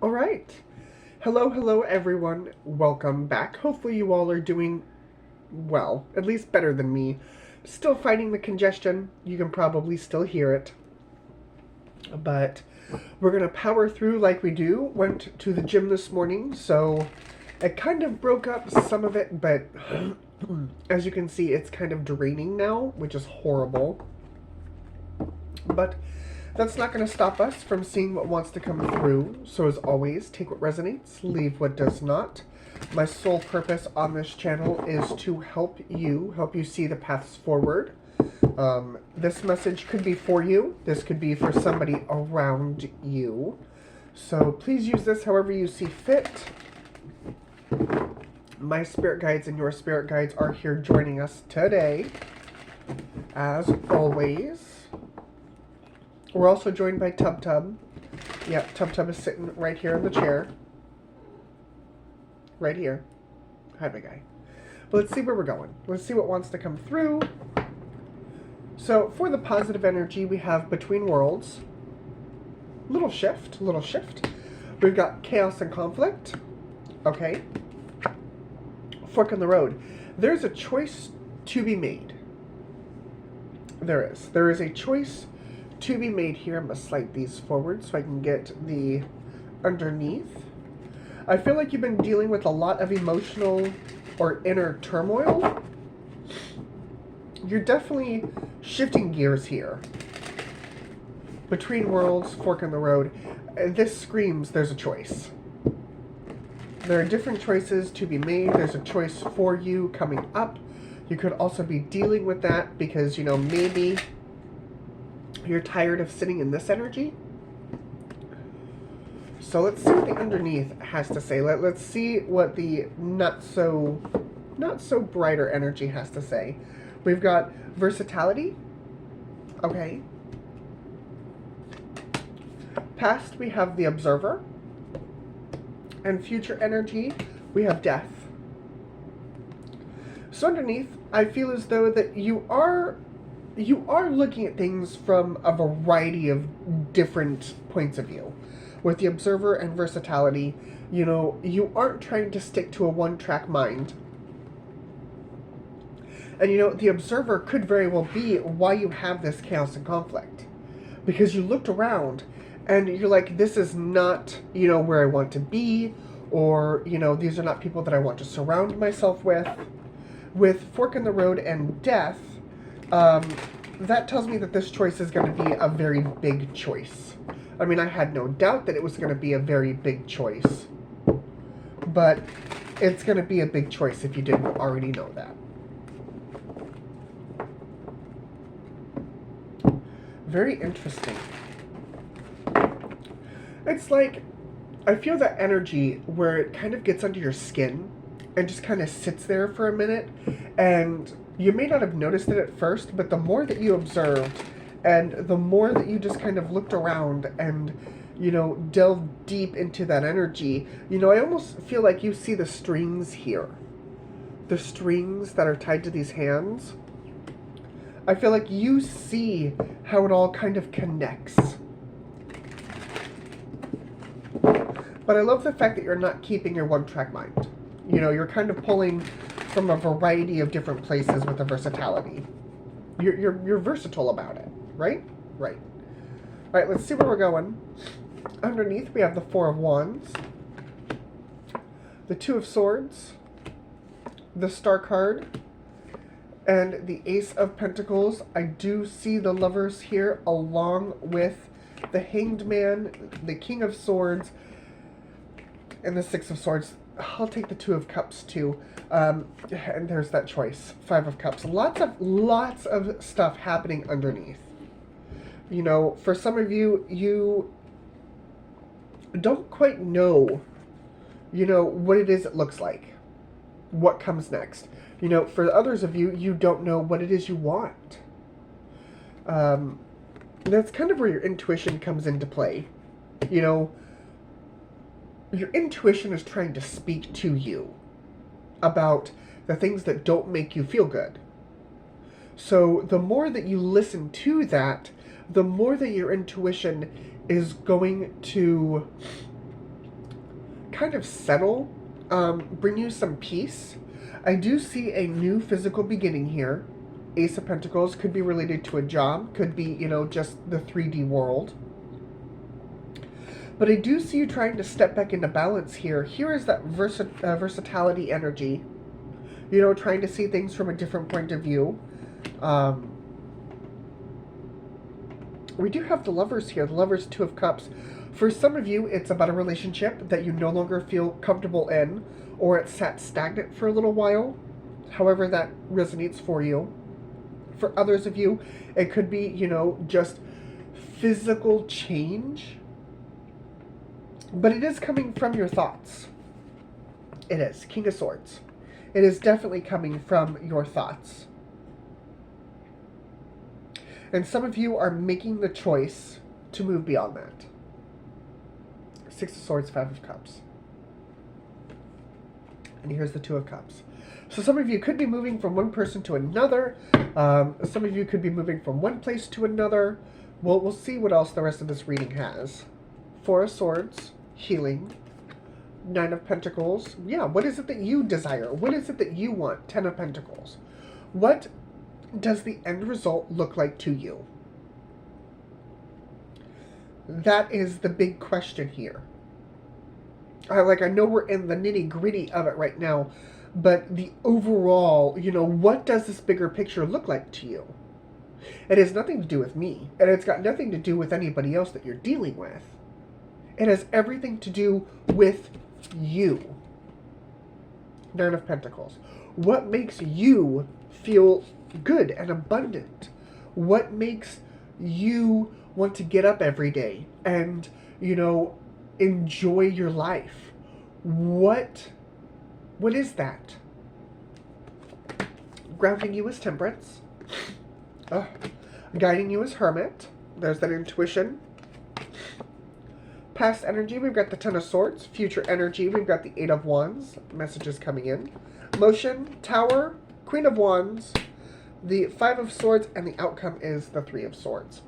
All right. Hello, everyone. Welcome back. Hopefully, you all are doing well, at least better than me. Still fighting the congestion. You can probably still hear it. But we're going to power through like we do. Went to the gym this morning, so it kind of broke up some of it, but as you can see, it's kind of draining now, which is horrible. But that's not going to stop us from seeing what wants to come through. So as always, take what resonates, leave what does not. My sole purpose on this channel is to help you see the paths forward. This message could be for you. This could be for somebody around you. So please use this however you see fit. My spirit guides and your spirit guides are here joining us today, as always. We're also joined by Tub Tub. Yep, Tub Tub is sitting right here in the chair. Right here. Hi, big guy. But let's see where we're going. Let's see what wants to come through. So, for the positive energy, we have Between Worlds. Little shift. We've got Chaos and Conflict. Okay. Fork in the Road. There's a choice to be made. There is. There is a choice to be made here. I'm going to slide these forward so I can get the underneath. I feel like you've been dealing with a lot of emotional or inner turmoil. You're definitely shifting gears here. Between Worlds, Fork in the Road. This screams there's a choice. There are different choices to be made. There's a choice for you coming up. You could also be dealing with that because, maybe you're tired of sitting in this energy. So let's see what the underneath has to say. Let's see what the not so brighter energy has to say. We've got versatility. Okay. Past, we have the observer. And future energy, we have death. So underneath, I feel as though that you are looking at things from a variety of different points of view. With the observer and versatility, you aren't trying to stick to a one-track mind. And the observer could very well be why you have this chaos and conflict. Because you looked around and you're like, this is not, where I want to be, or, these are not people that I want to surround myself with. With Fork in the Road and death, that tells me that this choice is going to be a very big choice. I mean, I had no doubt that it was going to be a very big choice. But it's going to be a big choice if you didn't already know that. Very interesting. It's like, I feel that energy where it kind of gets under your skin and just kind of sits there for a minute, and you may not have noticed it at first, but the more that you observed and the more that you just kind of looked around and, delved deep into that energy, I almost feel like you see the strings here. The strings that are tied to these hands. I feel like you see how it all kind of connects. But I love the fact that you're not keeping your one-track mind. You're kind of pulling from a variety of different places with the versatility. You're versatile about it, right? Right. All right, let's see where we're going. Underneath, we have the Four of Wands, the Two of Swords, the Star card, and the Ace of Pentacles. I do see the Lovers here, along with the Hanged Man, the King of Swords, and the Six of Swords. I'll take the Two of Cups too. And there's that choice. Five of Cups. Lots of stuff happening underneath. For some of you, you don't quite know, what it is it looks like. What comes next. For others of you, you don't know what it is you want. That's kind of where your intuition comes into play. Your intuition is trying to speak to you about the things that don't make you feel good. So the more that you listen to that, the more that your intuition is going to kind of settle, bring you some peace. I do see a new physical beginning here. Ace of Pentacles could be related to a job, could be, you know, just the 3D world. But I do see you trying to step back into balance here. Here is that versatility energy. You know, trying to see things from a different point of view. We do have the Lovers here. The Lovers, Two of Cups. For some of you, it's about a relationship that you no longer feel comfortable in, or it sat stagnant for a little while. However that resonates for you. For others of you, it could be, you know, just physical change. But it is coming from your thoughts. It is. King of Swords. It is definitely coming from your thoughts. And some of you are making the choice to move beyond that. Six of Swords, Five of Cups. And here's the Two of Cups. So some of you could be moving from one person to another. Some of you could be moving from one place to another. We'll see what else the rest of this reading has. Four of Swords, healing. Nine of Pentacles. Yeah, what is it that you desire? What is it that you want? Ten of Pentacles. What does the end result look like to you? That is the big question here. I know we're in the nitty-gritty of it right now, but the overall, you know, what does this bigger picture look like to you? It has nothing to do with me, and it's got nothing to do with anybody else that you're dealing with. It has everything to do with you. Nine of Pentacles. What makes you feel good and abundant? What makes you want to get up every day and, you know, enjoy your life? What is that? Grounding you is Temperance. Guiding you is Hermit. There's that intuition. Past energy, we've got the Ten of Swords. Future energy, we've got the Eight of Wands. Messages coming in. Motion, Tower, Queen of Wands, the Five of Swords, and the outcome is the Three of Swords.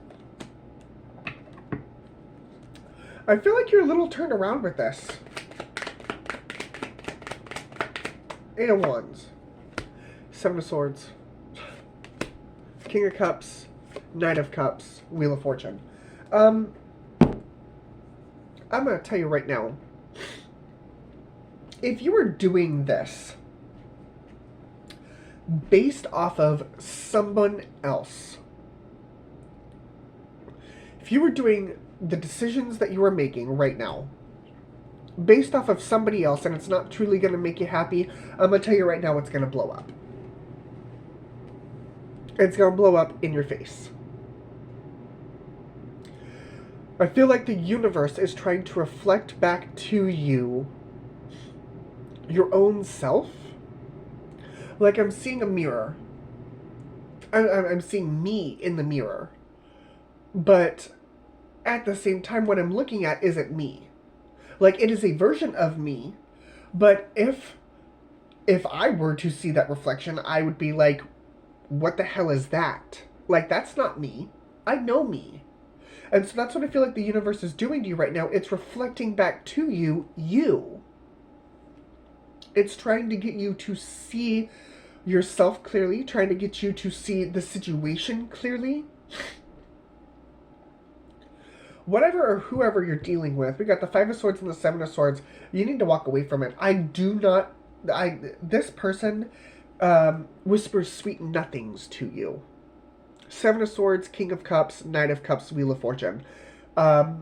I feel like you're a little turned around with this. Eight of Wands. Seven of Swords. King of Cups. Knight of Cups. Wheel of Fortune. I'm going to tell you right now. If you were doing this based off of someone else, if you were doing the decisions that you are making right now based off of somebody else and it's not truly going to make you happy, I'm going to tell you right now it's going to blow up. It's going to blow up in your face. I feel like the universe is trying to reflect back to you your own self. Like I'm seeing a mirror. I'm seeing me in the mirror. But at the same time, what I'm looking at isn't me. Like, it is a version of me, but if I were to see that reflection, I would be like, what the hell is that? Like, that's not me. I know me. And so that's what I feel like the universe is doing to you right now. It's reflecting back to you, you. It's trying to get you to see yourself clearly, trying to get you to see the situation clearly. Whatever or whoever you're dealing with, we got the Five of Swords and the Seven of Swords. You need to walk away from it. This person whispers sweet nothings to you. Seven of Swords, King of Cups, Knight of Cups, Wheel of Fortune. I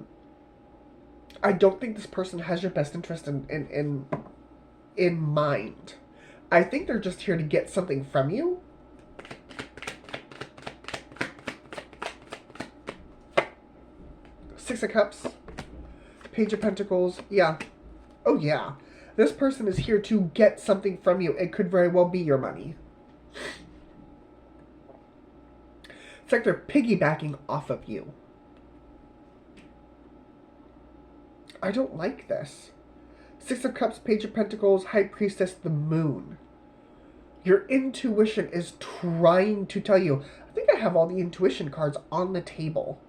don't think this person has your best interest in mind. I think they're just here to get something from you. Six of Cups, Page of Pentacles. Yeah. Oh, yeah. This person is here to get something from you. It could very well be your money. It's like they're piggybacking off of you. I don't like this. Six of Cups, Page of Pentacles, High Priestess, the Moon. Your intuition is trying to tell you. I think I have all the intuition cards on the table.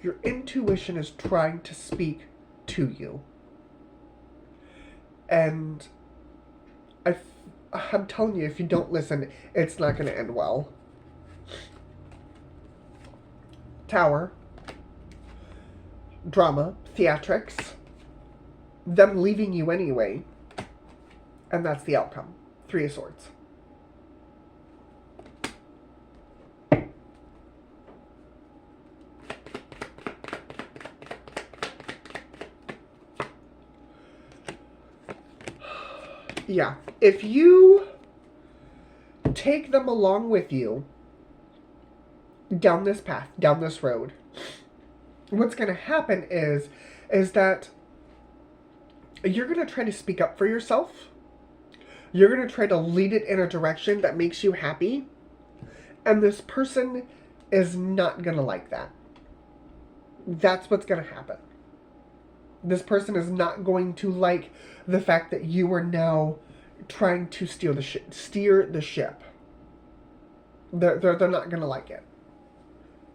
Your intuition is trying to speak to you. And I'm telling you, if you don't listen, it's not going to end well. Tower. Drama. Theatrics. Them leaving you anyway. And that's the outcome. 3 of Swords. Yeah, if you take them along with you down this path, down this road, what's going to happen is that you're going to try to speak up for yourself. You're going to try to lead it in a direction that makes you happy. And this person is not going to like that. That's what's going to happen. This person is not going to like the fact that you are now trying to steer the ship. They're not going to like it.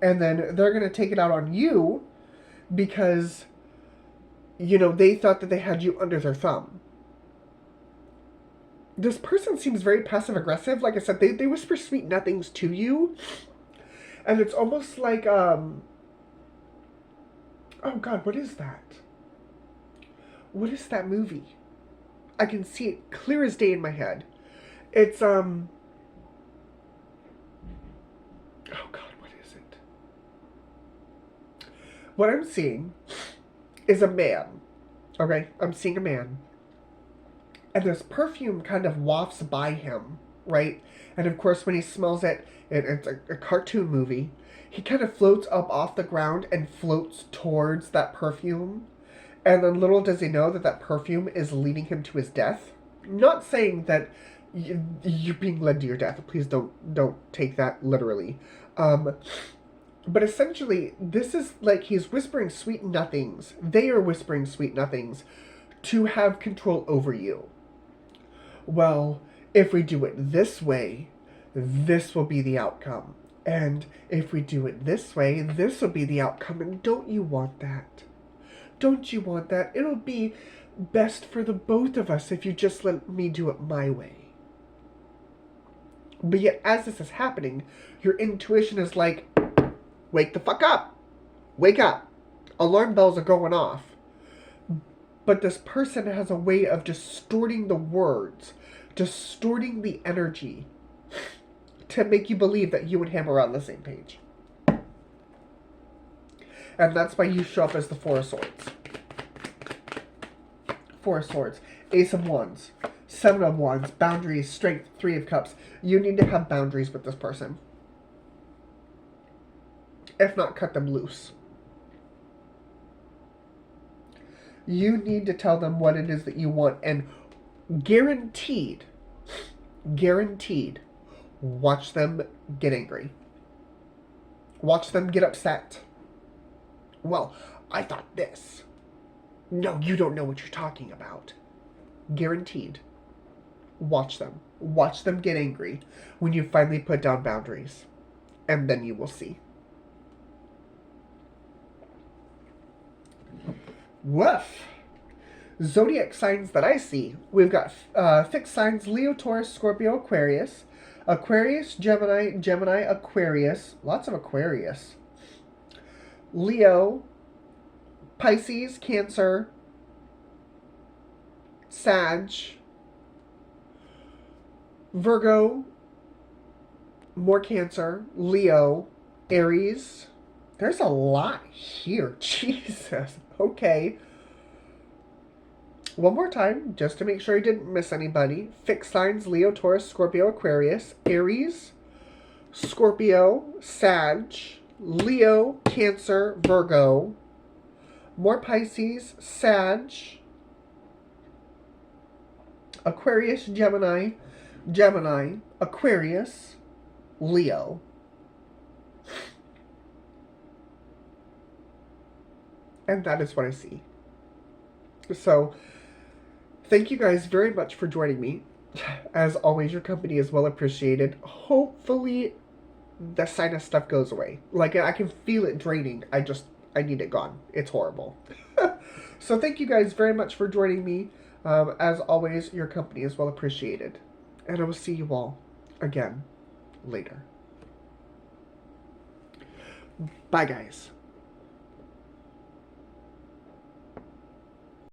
And then they're going to take it out on you because, you know, they thought that they had you under their thumb. This person seems very passive-aggressive. Like I said, they whisper sweet nothings to you. And it's almost like, oh God, what is that? What is that movie? I can see it clear as day in my head. It's, oh God, what is it? What I'm seeing is a man. Okay? I'm seeing a man. And this perfume kind of wafts by him, right? And of course, when he smells it, it's a cartoon movie. He kind of floats up off the ground and floats towards that perfume. And then little does he know that that perfume is leading him to his death. Not saying that you're being led to your death. Please don't take that literally. But essentially, this is like he's whispering sweet nothings. They are whispering sweet nothings to have control over you. Well, if we do it this way, this will be the outcome. And if we do it this way, this will be the outcome. And don't you want that? Don't you want that? It'll be best for the both of us if you just let me do it my way. But yet, as this is happening, your intuition is like, wake the fuck up. Wake up. Alarm bells are going off. But this person has a way of distorting the words, distorting the energy to make you believe that you and him are on the same page. And that's why you show up as the 4 of Swords. 4 of Swords. Ace of Wands. 7 of Wands. Boundaries. Strength. 3 of Cups. You need to have boundaries with this person. If not, cut them loose. You need to tell them what it is that you want. And guaranteed, watch them get angry. Watch them get upset. Well, I thought this. No, you don't know what you're talking about. Guaranteed. Watch them. Watch them get angry when you finally put down boundaries. And then you will see. Woof. Zodiac signs that I see. We've got fixed signs: Leo, Taurus, Scorpio, Aquarius. Aquarius, Gemini, Aquarius. Lots of Aquarius. Leo, Pisces, Cancer, Sag, Virgo, more Cancer, Leo, Aries. There's a lot here. Jesus. Okay. One more time, just to make sure I didn't miss anybody. Fixed signs: Leo, Taurus, Scorpio, Aquarius, Aries, Scorpio, Sag, Leo, Cancer, Virgo, more Pisces, Sag, Aquarius, Gemini, Aquarius, Leo. And that is what I see. So, thank you guys very much for joining me. As always, your company is well appreciated. Hopefully, the sinus stuff goes away. Like, I can feel it draining. I need it gone. It's horrible. So thank you guys very much for joining me. As always, your company is well appreciated. And I will see you all again later. Bye, guys.